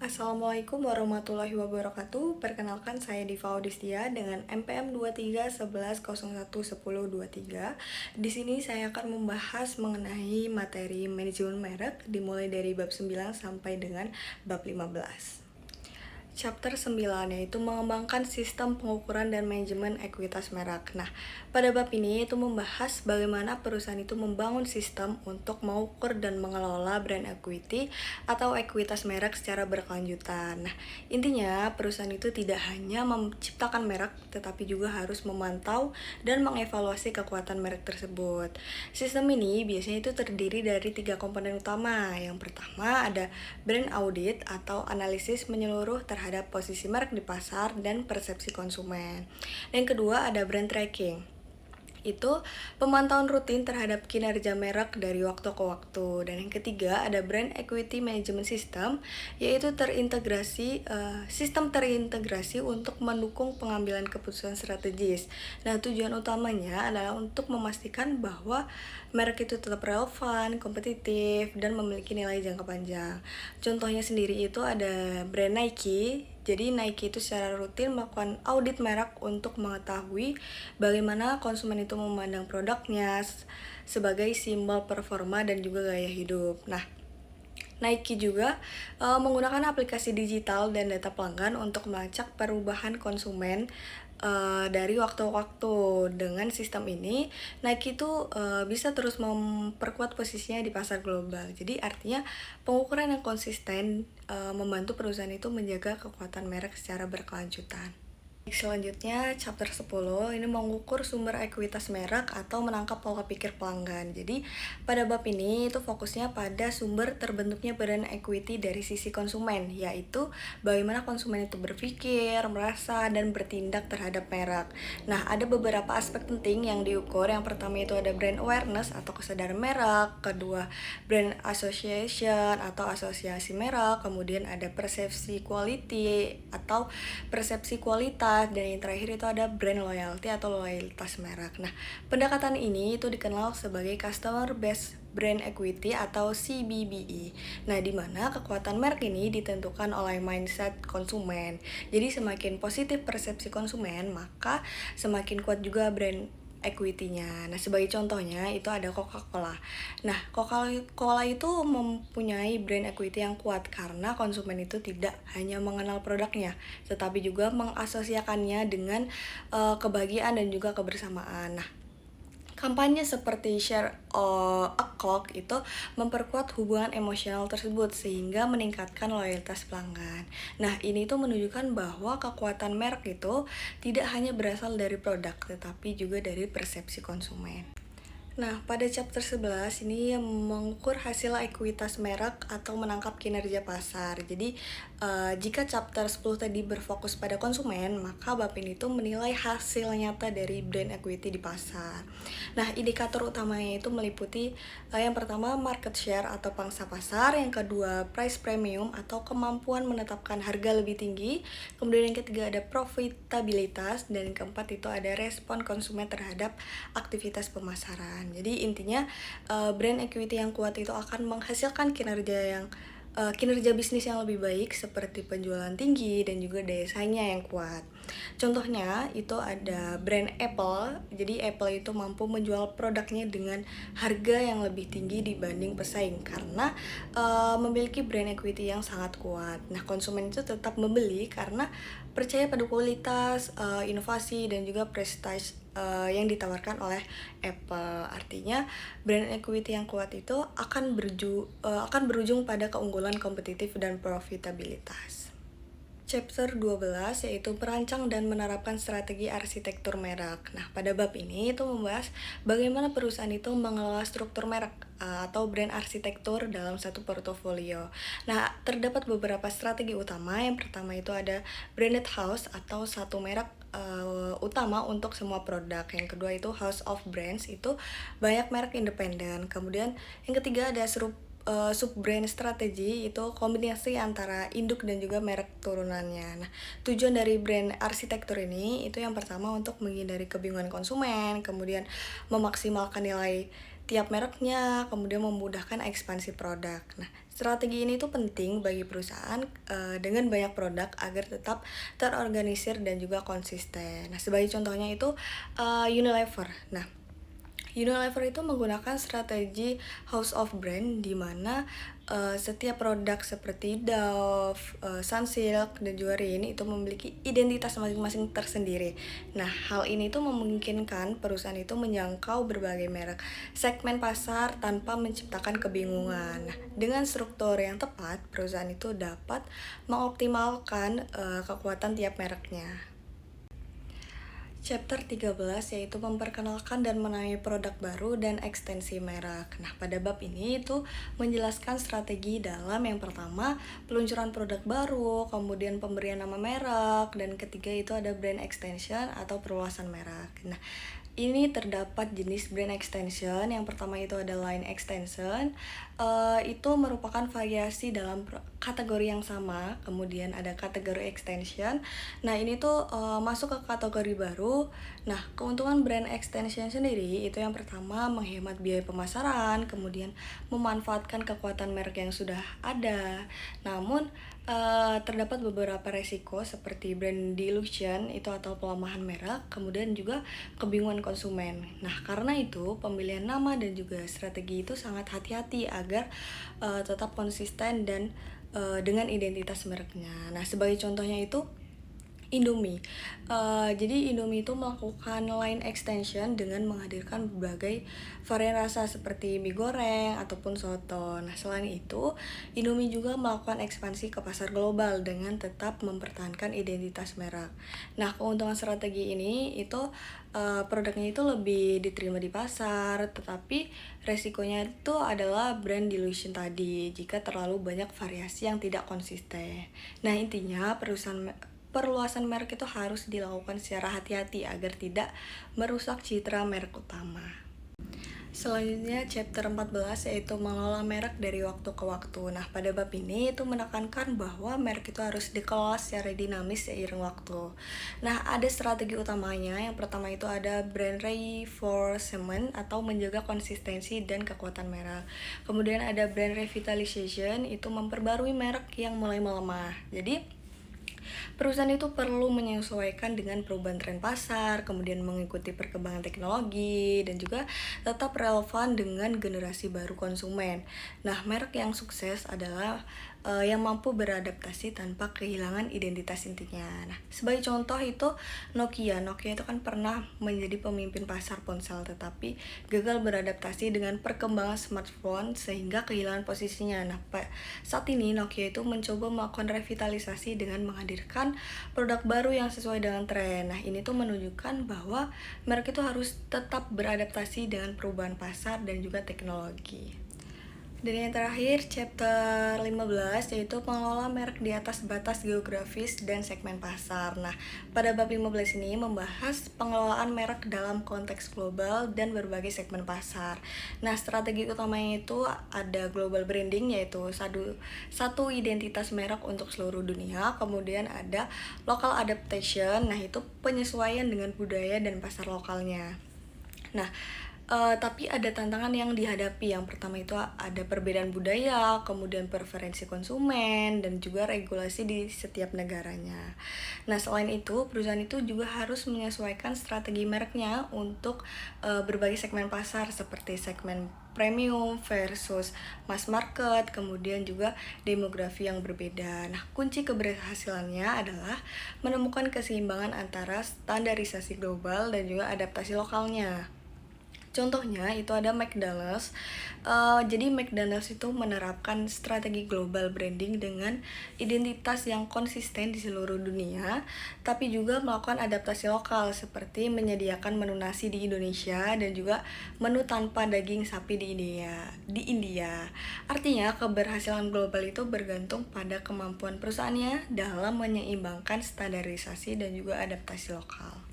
Assalamualaikum warahmatullahi wabarakatuh. Perkenalkan saya Diva Audistia dengan NPM 2311011023. Di sini saya akan membahas mengenai materi manajemen merek dimulai dari bab 9 sampai dengan bab 15. Chapter 9 yaitu mengembangkan sistem pengukuran dan manajemen ekuitas merek. Nah, pada bab ini itu membahas bagaimana perusahaan itu membangun sistem untuk mengukur dan mengelola brand equity atau ekuitas merek secara berkelanjutan. Nah, intinya perusahaan itu tidak hanya menciptakan merek tetapi juga harus memantau dan mengevaluasi kekuatan merek tersebut. Sistem ini biasanya itu terdiri dari 3 komponen utama. Yang pertama ada brand audit atau analisis menyeluruh terhadap posisi merek di pasar dan persepsi konsumen. Yang kedua ada brand tracking. Itu pemantauan rutin terhadap kinerja merek dari waktu ke waktu. Dan yang ketiga ada brand equity management system, yaitu sistem terintegrasi untuk mendukung pengambilan keputusan strategis. Nah, tujuan utamanya adalah untuk memastikan bahwa merek itu tetap relevan, kompetitif, dan memiliki nilai jangka panjang. Contohnya sendiri itu ada brand Nike. Jadi Nike itu secara rutin melakukan audit merek untuk mengetahui bagaimana konsumen itu memandang produknya sebagai simbol performa dan juga gaya hidup. Nah, Nike juga menggunakan aplikasi digital dan data pelanggan untuk melacak perubahan konsumen dari waktu ke waktu. Dengan sistem ini, Nike itu bisa terus memperkuat posisinya di pasar global. Jadi artinya pengukuran yang konsisten membantu perusahaan itu menjaga kekuatan merek secara berkelanjutan. Selanjutnya, chapter 10 ini mengukur sumber ekuitas merek atau menangkap pola pikir pelanggan. Jadi, pada bab ini itu fokusnya pada sumber terbentuknya brand equity dari sisi konsumen, yaitu bagaimana konsumen itu berpikir, merasa, dan bertindak terhadap merek. Nah, ada beberapa aspek penting yang diukur. Yang pertama itu ada brand awareness atau kesadaran merek, kedua brand association atau asosiasi merek, kemudian ada persepsi quality atau persepsi kualitas, dan yang terakhir itu ada brand loyalty atau loyalitas merek. Nah, pendekatan ini itu dikenal sebagai customer based brand equity atau CBBE. Nah, di mana kekuatan merek ini ditentukan oleh mindset konsumen. Jadi semakin positif persepsi konsumen, maka semakin kuat juga brand equity-nya. Nah, sebagai contohnya itu ada Coca-Cola. Nah, Coca-Cola itu mempunyai brand equity yang kuat karena konsumen itu tidak hanya mengenal produknya, tetapi juga mengasosiasikannya dengan kebahagiaan dan juga kebersamaan. Nah, kampanye seperti Share a Coke itu memperkuat hubungan emosional tersebut sehingga meningkatkan loyalitas pelanggan. Nah, ini tuh menunjukkan bahwa kekuatan merek itu tidak hanya berasal dari produk, tetapi juga dari persepsi konsumen. Nah, pada chapter 11 ini yang mengukur hasil ekuitas merek atau menangkap kinerja pasar. Jadi, jika chapter 10 tadi berfokus pada konsumen, maka bab ini tuh menilai hasil nyata dari brand equity di pasar. Nah, indikator utamanya itu meliputi yang pertama market share atau pangsa pasar, yang kedua price premium atau kemampuan menetapkan harga lebih tinggi, kemudian yang ketiga ada profitabilitas, dan yang keempat itu ada respon konsumen terhadap aktivitas pemasaran. Jadi intinya brand equity yang kuat itu akan menghasilkan kinerja bisnis yang lebih baik seperti penjualan tinggi dan juga daya saingnya yang kuat. Contohnya itu ada brand Apple. Jadi Apple itu mampu menjual produknya dengan harga yang lebih tinggi dibanding pesaing karena memiliki brand equity yang sangat kuat. Nah, konsumen itu tetap membeli karena percaya pada kualitas, inovasi, dan juga prestige yang ditawarkan oleh Apple. Artinya brand equity yang kuat itu akan berujung pada keunggulan kompetitif dan profitabilitas. Chapter 12 yaitu merancang dan menerapkan strategi arsitektur merek. Nah, pada bab ini itu membahas bagaimana perusahaan itu mengelola struktur merek atau brand arsitektur dalam satu portofolio. Nah, terdapat beberapa strategi utama. Yang pertama itu ada branded house atau satu merek utama untuk semua produk. Yang kedua itu house of brands, itu banyak merek independen. Kemudian yang ketiga ada sub-brand strategi, itu kombinasi antara induk dan juga merek turunannya. Nah, tujuan dari brand arsitektur ini itu yang pertama untuk menghindari kebingungan konsumen, kemudian memaksimalkan nilai tiap mereknya, kemudian memudahkan ekspansi produk. Nah, strategi ini tuh penting bagi perusahaan dengan banyak produk agar tetap terorganisir dan juga konsisten. Nah, sebagai contohnya itu Unilever. Nah, Unilever itu menggunakan strategi House of Brand di mana setiap produk seperti Dove, Sunsilk, dan juga Rin itu memiliki identitas masing-masing tersendiri. Nah, hal ini tuh memungkinkan perusahaan itu menjangkau berbagai merek segmen pasar tanpa menciptakan kebingungan. Nah, dengan struktur yang tepat, perusahaan itu dapat mengoptimalkan kekuatan tiap mereknya. Chapter 13 yaitu memperkenalkan dan menamai produk baru dan ekstensi merek. Nah, pada bab ini itu menjelaskan strategi dalam yang pertama peluncuran produk baru, kemudian pemberian nama merek, dan ketiga itu ada brand extension atau perluasan merek. Nah, ini terdapat jenis brand extension. Yang pertama itu ada line extension. Itu merupakan variasi dalam kategori yang sama. Kemudian ada kategori extension. Nah, ini tuh masuk ke kategori baru. Nah, keuntungan brand extension sendiri itu yang pertama menghemat biaya pemasaran, kemudian memanfaatkan kekuatan merek yang sudah ada. Namun terdapat beberapa resiko seperti brand dilution itu atau pelemahan merek, kemudian juga kebingungan konsumen. Nah, karena itu pemilihan nama dan juga strategi itu sangat hati-hati agar tetap konsisten dan dengan identitas mereknya. Nah, sebagai contohnya itu Indomie. Jadi Indomie itu melakukan line extension dengan menghadirkan berbagai varian rasa seperti mie goreng ataupun soto. Nah, selain itu, Indomie juga melakukan ekspansi ke pasar global dengan tetap mempertahankan identitas merek. Nah, keuntungan strategi ini itu produknya itu lebih diterima di pasar, tetapi resikonya itu adalah brand dilution tadi jika terlalu banyak variasi yang tidak konsisten. Nah, intinya perluasan merek itu harus dilakukan secara hati-hati agar tidak merusak citra merek utama. Selanjutnya chapter 14 yaitu mengelola merek dari waktu ke waktu. Nah, pada bab ini itu menekankan bahwa merek itu harus dikelola secara dinamis seiring waktu. Nah, ada strategi utamanya. Yang pertama itu ada brand reinforcement atau menjaga konsistensi dan kekuatan merek. Kemudian ada brand revitalization, itu memperbarui merek yang mulai melemah. Jadi perusahaan itu perlu menyesuaikan dengan perubahan tren pasar, kemudian mengikuti perkembangan teknologi, dan juga tetap relevan dengan generasi baru konsumen. Nah, merek yang sukses adalah yang mampu beradaptasi tanpa kehilangan identitas intinya. Nah, sebagai contoh itu Nokia. Nokia itu kan pernah menjadi pemimpin pasar ponsel, tetapi gagal beradaptasi dengan perkembangan smartphone sehingga kehilangan posisinya. Nah, saat ini Nokia itu mencoba melakukan revitalisasi dengan menghadirkan produk baru yang sesuai dengan tren. Nah, ini tuh menunjukkan bahwa merek itu harus tetap beradaptasi dengan perubahan pasar dan juga teknologi. Dan yang terakhir, chapter 15 yaitu pengelola merek di atas batas geografis dan segmen pasar. Nah, pada bab 15 ini membahas pengelolaan merek dalam konteks global dan berbagai segmen pasar. Nah, strategi utamanya itu ada global branding yaitu satu identitas merek untuk seluruh dunia, kemudian ada local adaptation, nah itu penyesuaian dengan budaya dan pasar lokalnya. Nah, tapi ada tantangan yang dihadapi. Yang pertama itu ada perbedaan budaya, kemudian preferensi konsumen, dan juga regulasi di setiap negaranya. Nah, selain itu, perusahaan itu juga harus menyesuaikan strategi mereknya untuk berbagai segmen pasar seperti segmen premium versus mass market, kemudian juga demografi yang berbeda. Nah, kunci keberhasilannya adalah menemukan keseimbangan antara standarisasi global dan juga adaptasi lokalnya. Contohnya itu ada McDonald's. Jadi McDonald's itu menerapkan strategi global branding dengan identitas yang konsisten di seluruh dunia, tapi juga melakukan adaptasi lokal seperti menyediakan menu nasi di Indonesia dan juga menu tanpa daging sapi di India. Artinya keberhasilan global itu bergantung pada kemampuan perusahaannya dalam menyeimbangkan standarisasi dan juga adaptasi lokal.